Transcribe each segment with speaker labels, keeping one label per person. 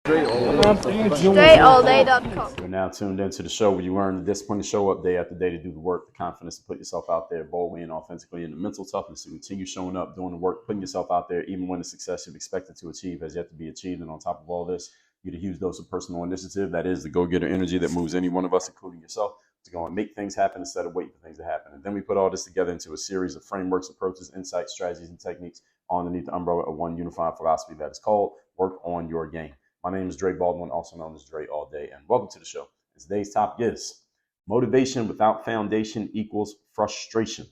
Speaker 1: StrayAllDay.com.
Speaker 2: You're now tuned into the show where you learn the discipline to show up day after day to do the work, the confidence to put yourself out there boldly and authentically, and the mental toughness to continue showing up, doing the work, putting yourself out there, even when the success you've expected to achieve has yet to be achieved. And on top of all this, you get a huge dose of personal initiative. That is the go-getter energy that moves any one of us, including yourself, to go and make things happen instead of waiting for things to happen. And then we put all this together into a series of frameworks, approaches, insights, strategies, and techniques underneath the umbrella of one unified philosophy that is called Work on Your Game. My name is Dre Baldwin, also known as Dre All Day, and welcome to the show. Today's topic is motivation without foundation equals frustration.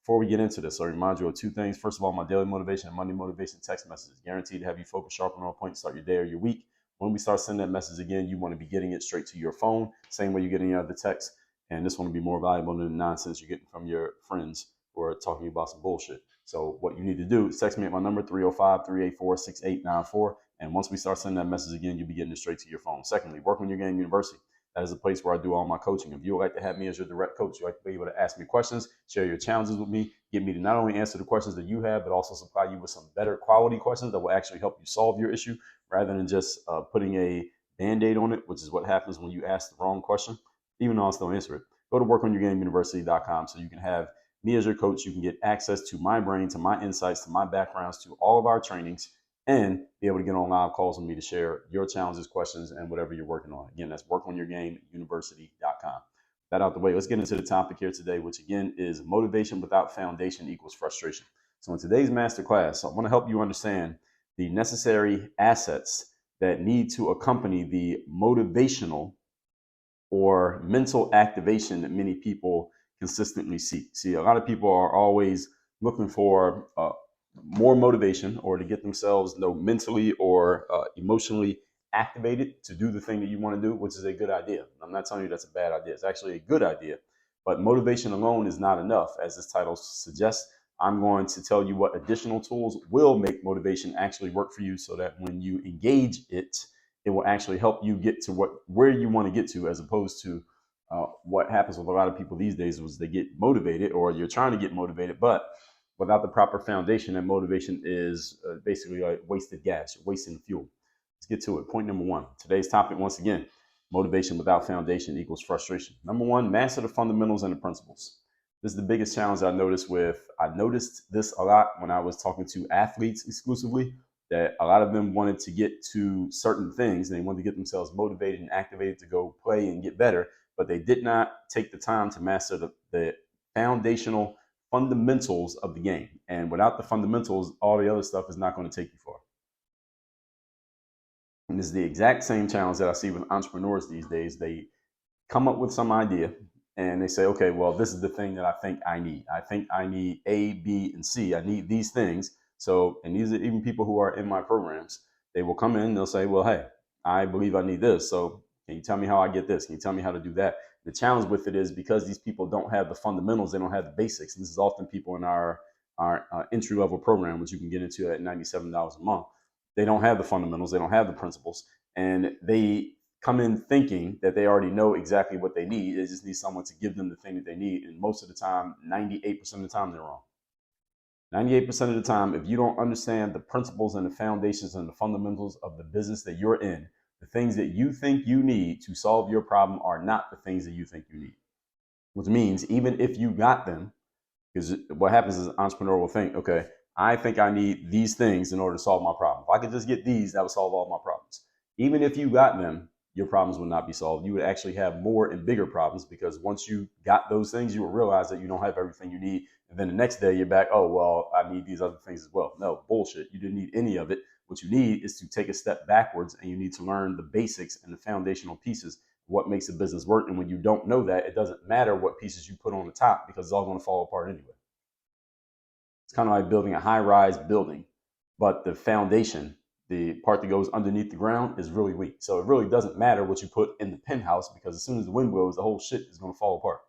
Speaker 2: Before we get into this, I'll remind you of two things. First of all, my daily motivation and Monday motivation text messages guaranteed to have you focused, sharp, and on point to start your day or your week. When we start sending that message again, you want to be getting it straight to your phone, same way you get any other text. And this one will be more valuable than the nonsense you're getting from your friends who are talking about some bullshit. So what you need to do is text me at my number, 305-384-6894. And once we start sending that message again, you'll be getting it straight to your phone. Secondly, Work on Your Game University. That is a place where I do all my coaching. If you would like to have me as your direct coach, you like to be able to ask me questions, share your challenges with me, get me to not only answer the questions that you have, but also supply you with some better quality questions that will actually help you solve your issue rather than just putting a Band-Aid on it, which is what happens when you ask the wrong question, even though I'll still answer it. Go to workonyourgameuniversity.com so you can have me as your coach. You can get access to my brain, to my insights, to my backgrounds, to all of our trainings, and be able to get on live calls with me to share your challenges, questions, and whatever you're working on. Again, that's workonyourgameuniversity.com. That out the way, let's get into the topic here today, which again is motivation without foundation equals frustration. So in today's masterclass, I want to help you understand the necessary assets that need to accompany the motivational or mental activation that many people consistently seek. See, a lot of people are always looking for more motivation or to get themselves mentally or emotionally activated to do the thing that you want to do, which is a good idea. I'm not telling you that's a bad idea. It's actually a good idea. But motivation alone is not enough. As this title suggests, I'm going to tell you what additional tools will make motivation actually work for you so that when you engage it, it will actually help you get to where you want to get to, as opposed to what happens with a lot of people these days was they get motivated, or you're trying to get motivated, but without the proper foundation, that motivation is basically like wasted gas. You're wasting fuel. Let's get to it. Point number one. Today's topic, once again, motivation without foundation equals frustration. Number one, master the fundamentals and the principles. This is the biggest challenge I noticed this a lot when I was talking to athletes exclusively, that a lot of them wanted to get to certain things. And they wanted to get themselves motivated and activated to go play and get better, but they did not take the time to master the foundational fundamentals of the game. And without the fundamentals, all the other stuff is not going to take you far. And this is the exact same challenge that I see with entrepreneurs these days. They come up with some idea and they say, okay, well, this is the thing that I think I need. I think I need A, B, and C. I need these things. So, and these are even people who are in my programs. They will come in, they'll say, well, hey, I believe I need this. So can you tell me how I get this? Can you tell me how to do that? The challenge with it is because these people don't have the fundamentals, they don't have the basics. And this is often people in our entry-level program, which you can get into at $97 a month. They don't have the fundamentals, they don't have the principles, and they come in thinking that they already know exactly what they need. They just need someone to give them the thing that they need. And most of the time, 98% of the time, they're wrong. 98% of the time, if you don't understand the principles and the foundations and the fundamentals of the business that you're in, the things that you think you need to solve your problem are not the things that you think you need. Which means even if you got them, because what happens is an entrepreneur will think, okay, I think I need these things in order to solve my problem. If I could just get these, that would solve all my problems. Even if you got them, your problems would not be solved. You would actually have more and bigger problems, because once you got those things, you will realize that you don't have everything you need. And then the next day you're back, oh, well, I need these other things as well. No, bullshit. You didn't need any of it. What you need is to take a step backwards, and you need to learn the basics and the foundational pieces, what makes a business work. And when you don't know that, it doesn't matter what pieces you put on the top, because it's all going to fall apart anyway. It's kind of like building a high-rise building, but the foundation, the part that goes underneath the ground, is really weak. So it really doesn't matter what you put in the penthouse, because as soon as the wind blows, the whole shit is going to fall apart.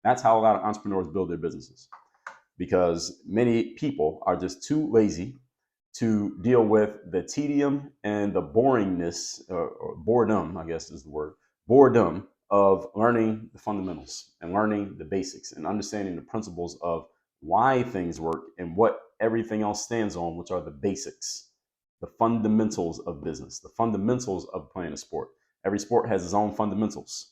Speaker 2: That's how a lot of entrepreneurs build their businesses, because many people are just too lazy to deal with the tedium and the boringness, or boredom, I guess is the word, boredom of learning the fundamentals and learning the basics and understanding the principles of why things work and what everything else stands on, which are the basics. The fundamentals of business, the fundamentals of playing a sport. Every sport has its own fundamentals.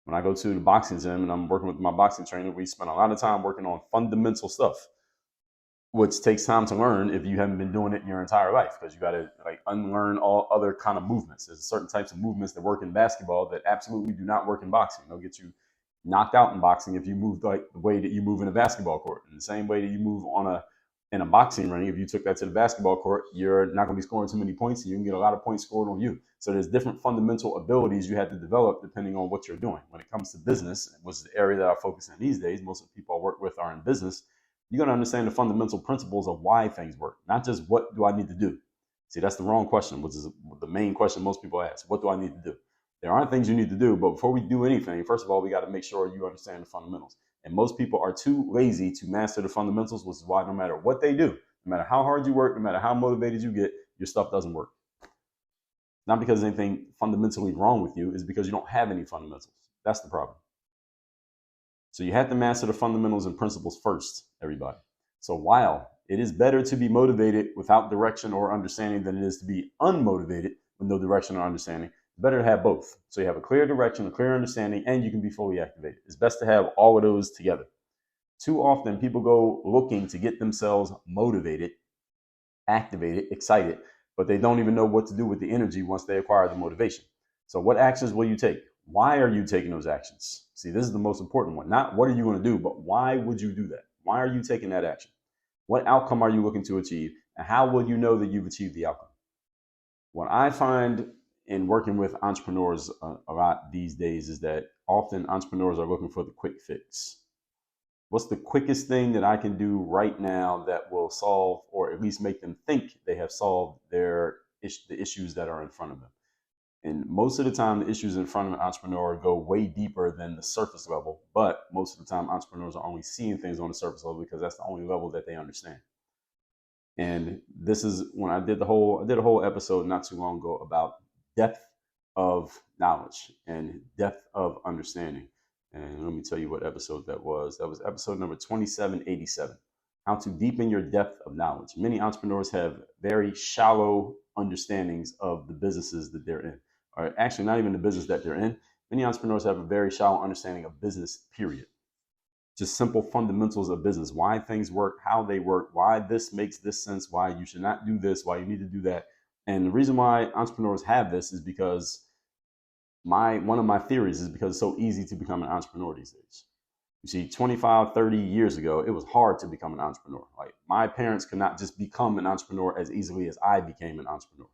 Speaker 2: When I go to the boxing gym and I'm working with my boxing trainer, we spend a lot of time working on fundamental stuff, which takes time to learn if you haven't been doing it your entire life, because you got to like unlearn all other kind of movements. There's certain types of movements that work in basketball that absolutely do not work in boxing. They'll get you knocked out in boxing if you move like the way that you move in a basketball court. And the same way that you move in a boxing ring, if you took that to the basketball court, you're not going to be scoring too many points, and you can get a lot of points scored on you. So there's different fundamental abilities you have to develop depending on what you're doing. When it comes to business, which is the area that I focus in these days, most of the people I work with are in business. You got to understand the fundamental principles of why things work, not just what do I need to do. See, that's the wrong question, which is the main question most people ask. What do I need to do? There aren't things you need to do, but before we do anything, first of all, we got to make sure you understand the fundamentals. And most people are too lazy to master the fundamentals, which is why no matter what they do, no matter how hard you work, no matter how motivated you get, your stuff doesn't work. Not because there's anything fundamentally wrong with you, it's because you don't have any fundamentals. That's the problem. So you have to master the fundamentals and principles first, everybody. So while it is better to be motivated without direction or understanding than it is to be unmotivated with no direction or understanding, it's better to have both. So you have a clear direction, a clear understanding, and you can be fully activated. It's best to have all of those together. Too often people go looking to get themselves motivated, activated, excited, but they don't even know what to do with the energy once they acquire the motivation. So what actions will you take? Why are you taking those actions? See, this is the most important one. Not what are you going to do, but why would you do that? Why are you taking that action? What outcome are you looking to achieve? And how will you know that you've achieved the outcome? What I find in working with entrepreneurs a lot these days is that often entrepreneurs are looking for the quick fix. What's the quickest thing that I can do right now that will solve, or at least make them think they have solved the issues that are in front of them? And most of the time, the issues in front of an entrepreneur go way deeper than the surface level. But most of the time, entrepreneurs are only seeing things on the surface level because that's the only level that they understand. And this is when I did a whole episode not too long ago about depth of knowledge and depth of understanding. And let me tell you what episode that was. That was episode number 2787. How to deepen your depth of knowledge. Many entrepreneurs have very shallow understandings of the businesses that they're in. Or actually not even the business that they're in. Many entrepreneurs have a very shallow understanding of business, period. Just simple fundamentals of business, why things work, how they work, why this makes this sense, why you should not do this, why you need to do that. And the reason why entrepreneurs have this is because one of my theories is because it's so easy to become an entrepreneur these days. You see, 25, 30 years ago, it was hard to become an entrepreneur. Like my parents could not just become an entrepreneur as easily as I became an entrepreneur.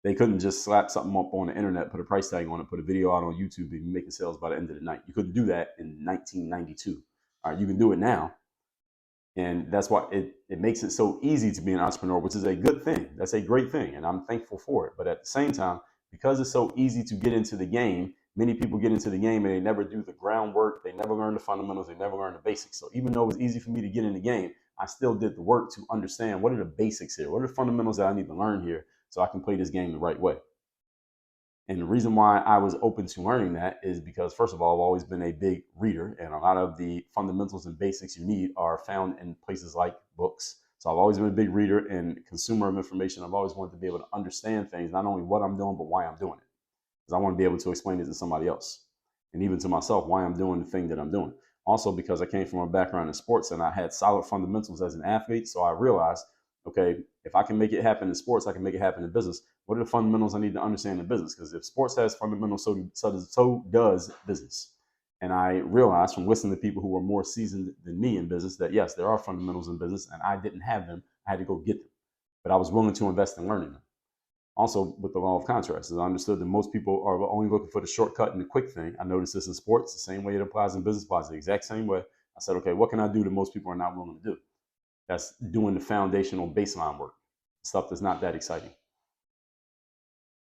Speaker 2: They couldn't just slap something up on the internet, put a price tag on it, put a video out on YouTube, and be making sales by the end of the night. You couldn't do that in 1992. All right, you can do it now. And that's why it makes it so easy to be an entrepreneur, which is a good thing. That's a great thing. And I'm thankful for it. But at the same time, because it's so easy to get into the game, many people get into the game and they never do the groundwork. They never learn the fundamentals. They never learn the basics. So even though it was easy for me to get in the game, I still did the work to understand what are the basics here? What are the fundamentals that I need to learn here so I can play this game the right way? And the reason why I was open to learning that is because, first of all, I've always been a big reader, and a lot of the fundamentals and basics you need are found in places like books. So I've always been a big reader and consumer of information. I've always wanted to be able to understand things, not only what I'm doing, but why I'm doing it. Because I want to be able to explain it to somebody else, and even to myself, why I'm doing the thing that I'm doing. Also, because I came from a background in sports and I had solid fundamentals as an athlete, so I realized, okay, if I can make it happen in sports, I can make it happen in business. What are the fundamentals I need to understand in business? Because if sports has fundamentals, so does business. And I realized from listening to people who were more seasoned than me in business that yes, there are fundamentals in business, and I didn't have them. I had to go get them. But I was willing to invest in learning them. Also, with the law of contrast, as I understood that most people are only looking for the shortcut and the quick thing. I noticed this in sports, the same way it applies in business, applies the exact same way. I said, okay, what can I do that most people are not willing to do? That's doing the foundational baseline work, stuff that's not that exciting.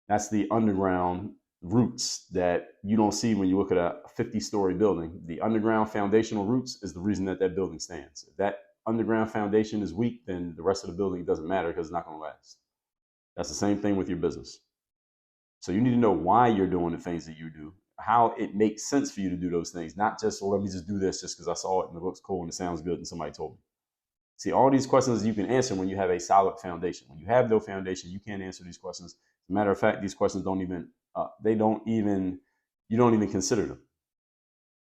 Speaker 2: That's the underground roots that you don't see when you look at a 50-story building. The underground foundational roots is the reason that that building stands. If that underground foundation is weak, then the rest of the building doesn't matter because it's not going to last. That's the same thing with your business. So you need to know why you're doing the things that you do, how it makes sense for you to do those things, not just, well, let me just do this just because I saw it and it looks cool and it sounds good and somebody told me. See, all these questions you can answer when you have a solid foundation. When you have no foundation, you can't answer these questions. As a matter of fact, these questions you don't even consider them.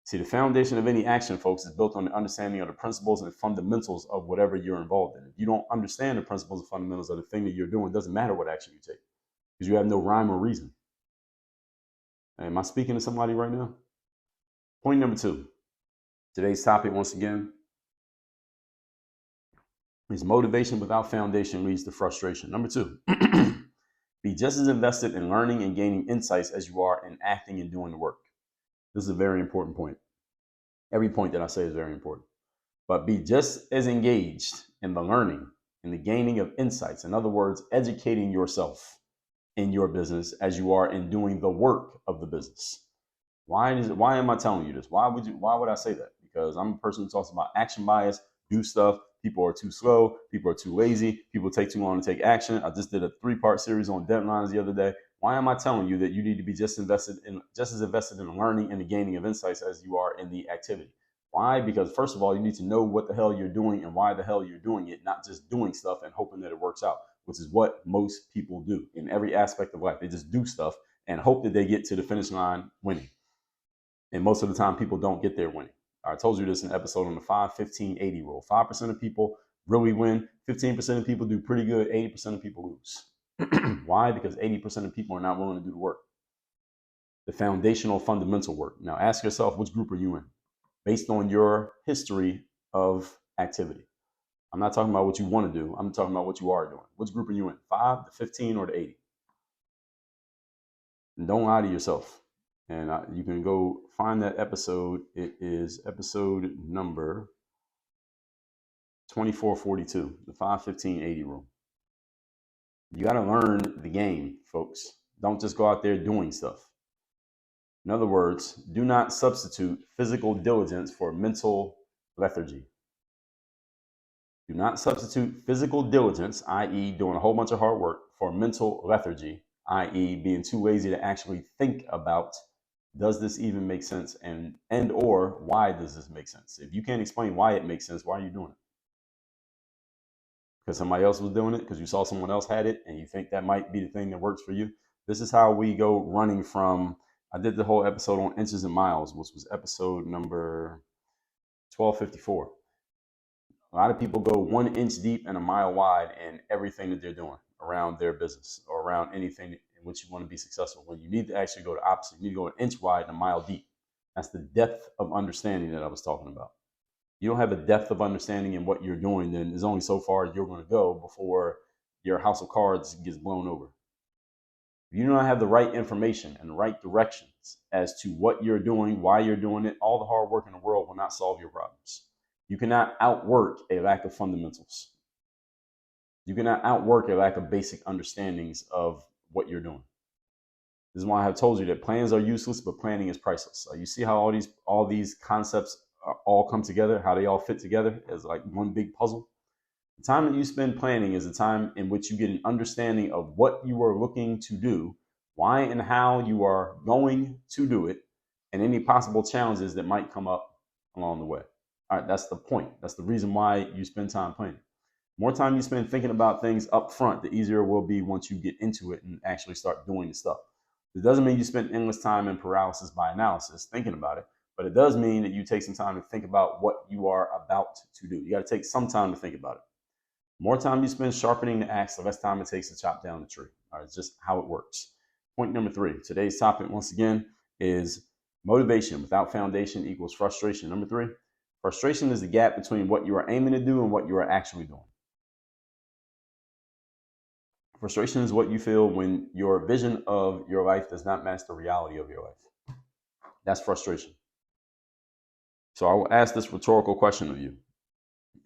Speaker 2: See, the foundation of any action, folks, is built on the understanding of the principles and fundamentals of whatever you're involved in. If you don't understand the principles and fundamentals of the thing that you're doing, it doesn't matter what action you take because you have no rhyme or reason. Am I speaking to somebody right now? Point number 2. Today's topic, once again, is motivation without foundation leads to frustration. Number 2, be just as invested in learning and gaining insights as you are in acting and doing the work. This is a very important point. Every point that I say is very important. But be just as engaged in the learning and the gaining of insights. In other words, educating yourself in your business as you are in doing the work of the business. Why am I telling you this? Why would I say that? Because I'm a person who talks about action bias, do stuff. People are too slow. People are too lazy. People take too long to take action. I just did a 3-part series on deadlines the other day. Why am I telling you that you need to be just as invested in learning and the gaining of insights as you are in the activity? Why? Because first of all, you need to know what the hell you're doing and why the hell you're doing it, not just doing stuff and hoping that it works out, which is what most people do in every aspect of life. They just do stuff and hope that they get to the finish line winning. And most of the time, people don't get there winning. I told you this in an episode on the 5-15-80 rule. 5% of people really win. 15% of people do pretty good. 80% of people lose. Why? Because 80% of people are not willing to do the work, the foundational, fundamental work. Now, ask yourself, which group are you in? Based on your history of activity. I'm not talking about what you want to do. I'm talking about what you are doing. Which group are you in? 5, the 15, or the 80? And don't lie to yourself. And you can go find that episode. It is episode number 2442, the 5-15-80 rule. You got to learn the game, folks. Don't just go out there doing stuff. In other words, do not substitute physical diligence for mental lethargy. Do not substitute physical diligence, i.e. doing a whole bunch of hard work, for mental lethargy, i.e. being too lazy to actually think about, does this even make sense, and or why does this make sense? If you can't explain why it makes sense, why are you doing it? Because somebody else was doing it, because you saw someone else had it, and you think that might be the thing that works for you. This is how we go running from, I did the whole episode on inches and miles, which was episode number 1254. A lot of people go 1 inch deep and a mile wide in everything that they're doing around their business or around anything in which you want to be successful. When you need to actually go the opposite, you need to go 1 inch wide and a mile deep. That's the depth of understanding that I was talking about. You don't have a depth of understanding in what you're doing, then there's only so far you're going to go before your house of cards gets blown over. If you don't have the right information and the right directions as to what you're doing, why you're doing it, all the hard work in the world will not solve your problems. You cannot outwork a lack of fundamentals. You cannot outwork a lack of basic understandings of what you're doing. This is why I have told you that plans are useless, but planning is priceless. You see how all these concepts all come together, how they all fit together as like one big puzzle. The time that you spend planning is the time in which you get an understanding of what you are looking to do, why and how you are going to do it, and any possible challenges that might come up along the way. All right, that's the point. That's the reason why you spend time planning. More time you spend thinking about things up front, the easier it will be once you get into it and actually start doing the stuff. It doesn't mean you spend endless time in paralysis by analysis thinking about it, but it does mean that you take some time to think about what you are about to do. You got to take some time to think about it. More time you spend sharpening the axe, the less time it takes to chop down the tree. All right, it's just how it works. Point number 3. Today's topic, once again, is motivation without foundation equals frustration. Number 3, frustration is the gap between what you are aiming to do and what you are actually doing. Frustration is what you feel when your vision of your life does not match the reality of your life. That's frustration. So I will ask this rhetorical question of you.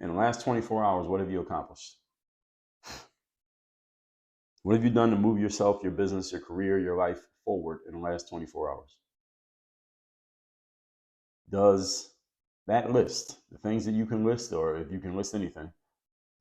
Speaker 2: In the last 24 hours, what have you accomplished? What have you done to move yourself, your business, your career, your life forward in the last 24 hours? Does that list, the things that you can list, or if you can list anything,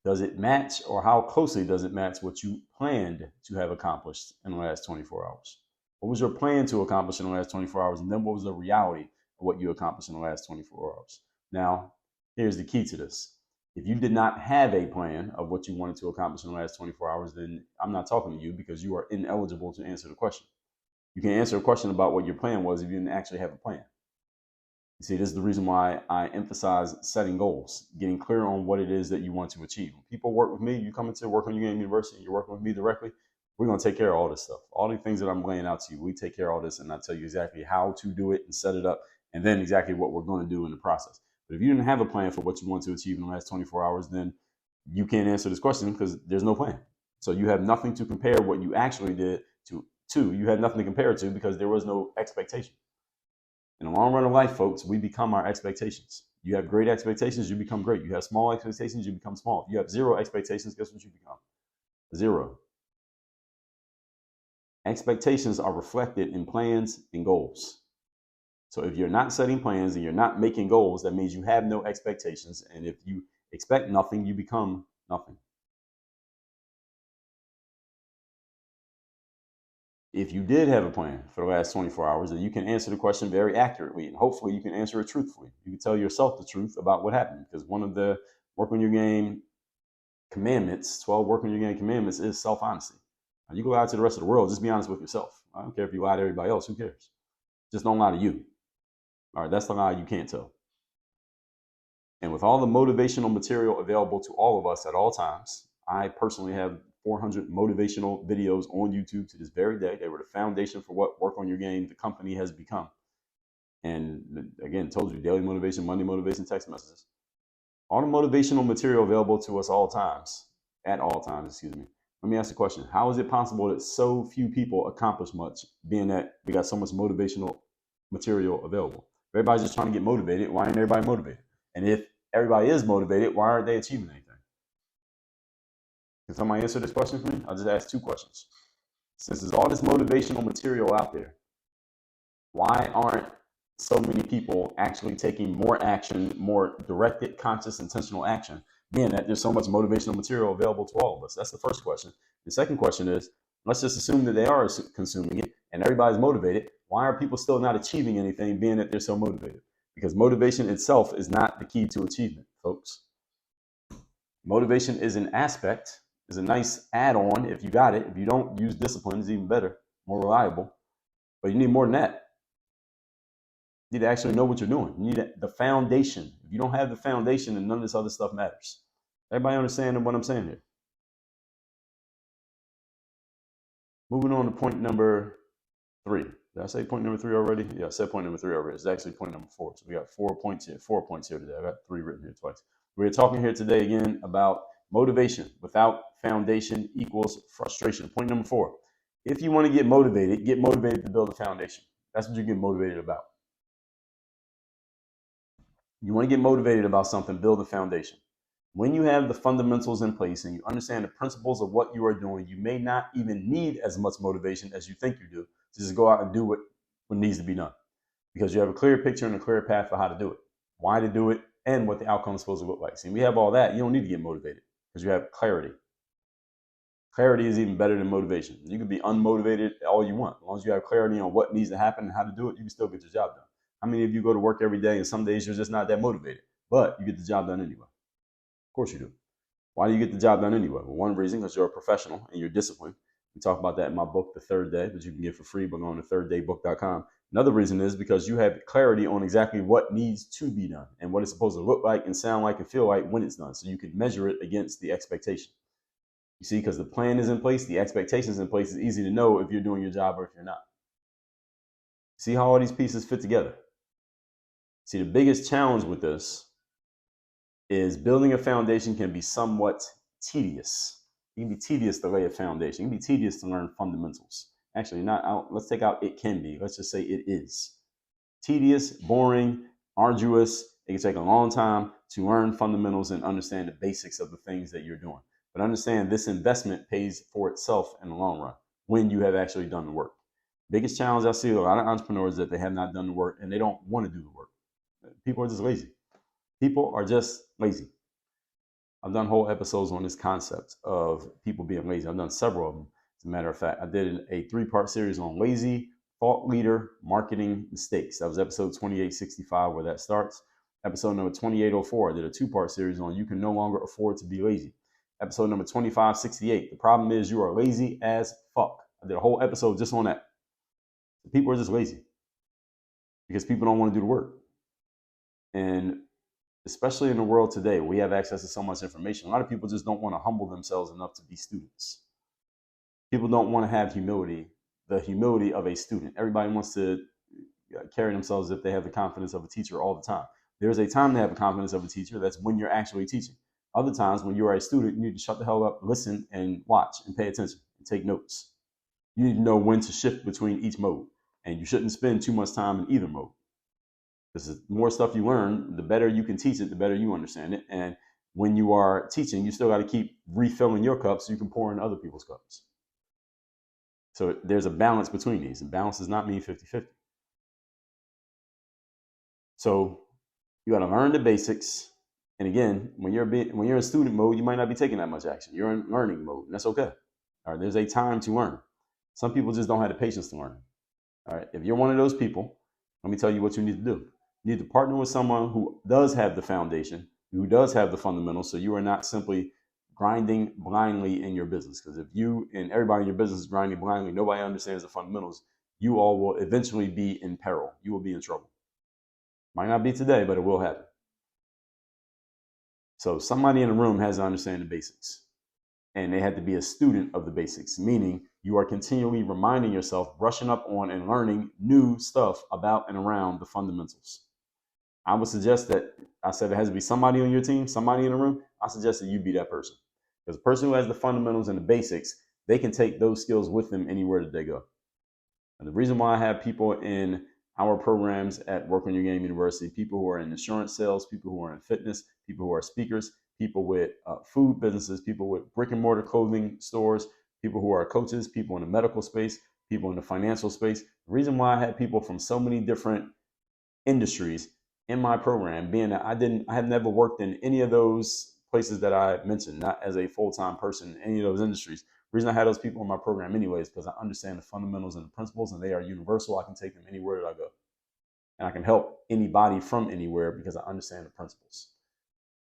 Speaker 2: does it match, or how closely does it match what you planned to have accomplished in the last 24 hours? What was your plan to accomplish in the last 24 hours? And then what was the reality of what you accomplished in the last 24 hours? Now, here's the key to this. If you did not have a plan of what you wanted to accomplish in the last 24 hours, then I'm not talking to you because you are ineligible to answer the question. You can answer a question about what your plan was if you didn't actually have a plan. You see, this is the reason why I emphasize setting goals, getting clear on what it is that you want to achieve. When people work with me, you come into Work on Your Game University, you're working with me directly, we're going to take care of all this stuff. All the things that I'm laying out to you, we take care of all this, and I tell you exactly how to do it and set it up, and then exactly what we're going to do in the process. But if you didn't have a plan for what you want to achieve in the last 24 hours, then you can't answer this question because there's no plan. So you have nothing to compare what you actually did to. You have nothing to compare it to because there was no expectation. In the long run of life, folks, we become our expectations. You have great expectations, you become great. You have small expectations, you become small. If you have zero expectations, guess what you become? Zero. Expectations are reflected in plans and goals. So if you're not setting plans and you're not making goals, that means you have no expectations. And if you expect nothing, you become nothing. If you did have a plan for the last 24 hours, then you can answer the question very accurately, and hopefully you can answer it truthfully. You can tell yourself the truth about what happened, because one of the Work on Your Game commandments, 12 Work on Your Game commandments, is self-honesty. Now, you go out to the rest of the world, just be honest with yourself. I don't care if you lie to everybody else, who cares? Just don't lie to you. All right, that's the lie you can't tell. And with all the motivational material available to all of us at all times, I personally have 400 motivational videos on YouTube to this very day. They were the foundation for what Work on Your Game, the company, has become. And again, told you, daily motivation, Monday motivation, text messages. All the motivational material available to us at all times, excuse me. Let me ask the question. How is it possible that so few people accomplish much, being that we got so much motivational material available? If everybody's just trying to get motivated, why ain't everybody motivated? And if everybody is motivated, why aren't they achieving anything? Can somebody answer this question for me? I'll just ask two questions. Since there's all this motivational material out there, why aren't so many people actually taking more action, more directed, conscious, intentional action, being that there's so much motivational material available to all of us? That's the first question. The second question is, let's just assume that they are consuming it and everybody's motivated. Why are people still not achieving anything, being that they're so motivated? Because motivation itself is not the key to achievement, folks. Motivation is an aspect, is a nice add-on if you got it. If you don't, use discipline, is even better, more reliable. But you need more than that. You need to actually know what you're doing. You need the foundation. If you don't have the foundation, then none of this other stuff matters. Everybody understand what I'm saying here? Moving on to point number 3. Did I say point number 3 already? Yeah, I said point number 3 already. It's actually point number 4. So we got 4 points here. 4 points here today. I got 3 written here twice. We're talking here today again about motivation without foundation equals frustration. Point number 4. If you want to get motivated to build a foundation. That's what you get motivated about. You want to get motivated about something, build a foundation. When you have the fundamentals in place and you understand the principles of what you are doing, you may not even need as much motivation as you think you do to just go out and do what needs to be done, because you have a clear picture and a clear path for how to do it, why to do it, and what the outcome is supposed to look like. See, we have all that. You don't need to get motivated because you have clarity. Clarity is even better than motivation. You can be unmotivated all you want. As long as you have clarity on what needs to happen and how to do it, you can still get your job done. How many of you go to work every day and some days you're just not that motivated, but you get the job done anyway? Of course you do. Why do you get the job done anyway? Well, one reason, because you're a professional and you're disciplined. We talk about that in my book, The Third Day, that you can get for free by going to thirddaybook.com. Another reason is because you have clarity on exactly what needs to be done and what it's supposed to look like and sound like and feel like when it's done. So you can measure it against the expectation. You see, because the plan is in place, the expectation is in place. It's easy to know if you're doing your job or if you're not. See how all these pieces fit together? See, the biggest challenge with this is building a foundation can be somewhat tedious. It can be tedious to lay a foundation. It can be tedious to learn fundamentals. Actually, let's take out it can be. Let's just say it is. Tedious, boring, arduous. It can take a long time to learn fundamentals and understand the basics of the things that you're doing. But understand this investment pays for itself in the long run when you have actually done the work. Biggest challenge I see with a lot of entrepreneurs is that they have not done the work and they don't want to do the work. People are just lazy. People are just lazy. I've done whole episodes on this concept of people being lazy. I've done several of them. As a matter of fact, I did a 3-part series on lazy, thought leader, marketing mistakes. That was episode 2865 where that starts. Episode number 2804, I did a 2-part series on You Can No Longer Afford to Be Lazy. Episode number 2568, the problem is you are lazy as fuck. I did a whole episode just on that. People are just lazy because people don't want to do the work. And especially in the world today, we have access to so much information. A lot of people just don't want to humble themselves enough to be students. People don't want to have humility, the humility of a student. Everybody wants to carry themselves as if they have the confidence of a teacher all the time. There's a time to have the confidence of a teacher. That's when you're actually teaching. Other times when you are a student, you need to shut the hell up, listen and watch and pay attention and take notes. You need to know when to shift between each mode. And you shouldn't spend too much time in either mode. Because the more stuff you learn, the better you can teach it, the better you understand it. And when you are teaching, you still got to keep refilling your cup so you can pour in other people's cups. So there's a balance between these. And balance does not mean 50-50. So you got to learn the basics. And again, when you're in student mode, you might not be taking that much action. You're in learning mode, and that's okay. All right, there's a time to learn. Some people just don't have the patience to learn. All right, if you're one of those people, let me tell you what you need to do. You need to partner with someone who does have the foundation, who does have the fundamentals, so you are not simply grinding blindly in your business. Because if you and everybody in your business is grinding blindly, nobody understands the fundamentals, you all will eventually be in peril. You will be in trouble. Might not be today, but it will happen. So somebody in the room has to understand the basics. And they had to be a student of the basics, meaning you are continually reminding yourself, brushing up on and learning new stuff about and around the fundamentals. I would suggest that, I said it has to be somebody on your team, somebody in the room. I suggest that you be that person. Because the person who has the fundamentals and the basics, they can take those skills with them anywhere that they go. And the reason why I have people in our programs at Work on Your Game University, people who are in insurance sales, people who are in fitness, people who are speakers, people with food businesses, people with brick and mortar clothing stores, people who are coaches, people in the medical space, people in the financial space. The reason why I had people from so many different industries in my program, being that I have never worked in any of those places that I mentioned, not as a full-time person in any of those industries. The reason I had those people in my program anyway is because I understand the fundamentals and the principles, and they are universal. I can take them anywhere that I go. And I can help anybody from anywhere because I understand the principles.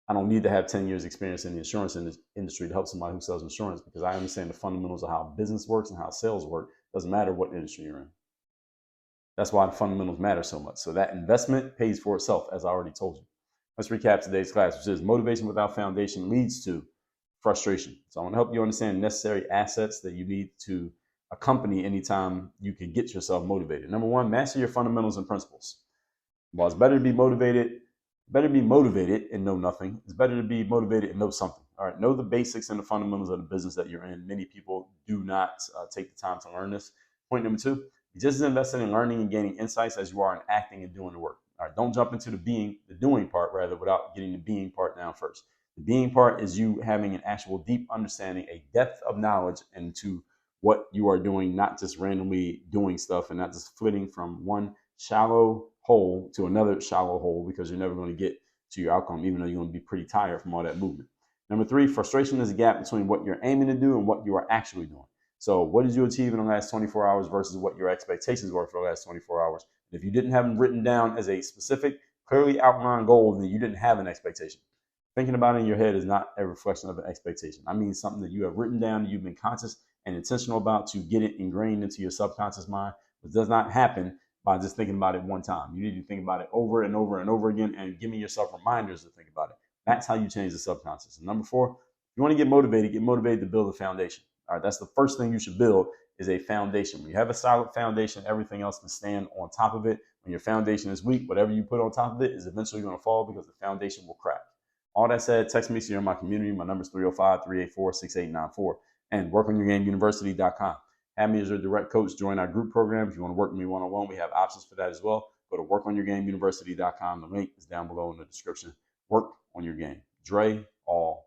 Speaker 2: I don't need to have 10 years experience in the insurance industry to help somebody who sells insurance, because I understand the fundamentals of how business works and how sales work. Doesn't matter what industry you're in. That's why the fundamentals matter so much. So that investment pays for itself, as I already told you. Let's recap today's class, which is motivation without foundation leads to frustration. So I want to help you understand necessary assets that you need to accompany anytime you can get yourself motivated. Number one, master your fundamentals and principles. While it's better to be motivated and know nothing, it's better to be motivated and know something. All right, know the basics and the fundamentals of the business that you're in. Many people do not take the time to learn this. Point number two, be just as invested in learning and gaining insights as you are in acting and doing the work. All right, don't jump into the doing part rather, without getting the being part down first. The being part is you having an actual deep understanding, a depth of knowledge into what you are doing, not just randomly doing stuff and not just flitting from one shallow hole to another shallow hole, because you're never going to get to your outcome, even though you're going to be pretty tired from all that movement. Number three, frustration is a gap between what you're aiming to do and what you are actually doing. So what did you achieve in the last 24 hours versus what your expectations were for the last 24 hours? And if you didn't have them written down as a specific, clearly outlined goal, then you didn't have an expectation. Thinking about it in your head is not a reflection of an expectation. I mean something that you have written down, you've been conscious and intentional about to get it ingrained into your subconscious mind. It does not happen by just thinking about it one time. You need to think about it over and over and over again, and giving yourself reminders to think about it. That's how you change the subconscious. And number four, if you want to get motivated to build a foundation. All right, that's the first thing you should build, is a foundation. When you have a solid foundation, everything else can stand on top of it. When your foundation is weak, whatever you put on top of it is eventually going to fall, because the foundation will crack. All that said, text me so you're in my community. My number is 305-384-6894, and workonyourgameuniversity.com. Have me as your direct coach. Join our group program. If you want to work with me one-on-one, we have options for that as well. Go to workonyourgameuniversity.com. The link is down below in the description. Work on your game. Dre all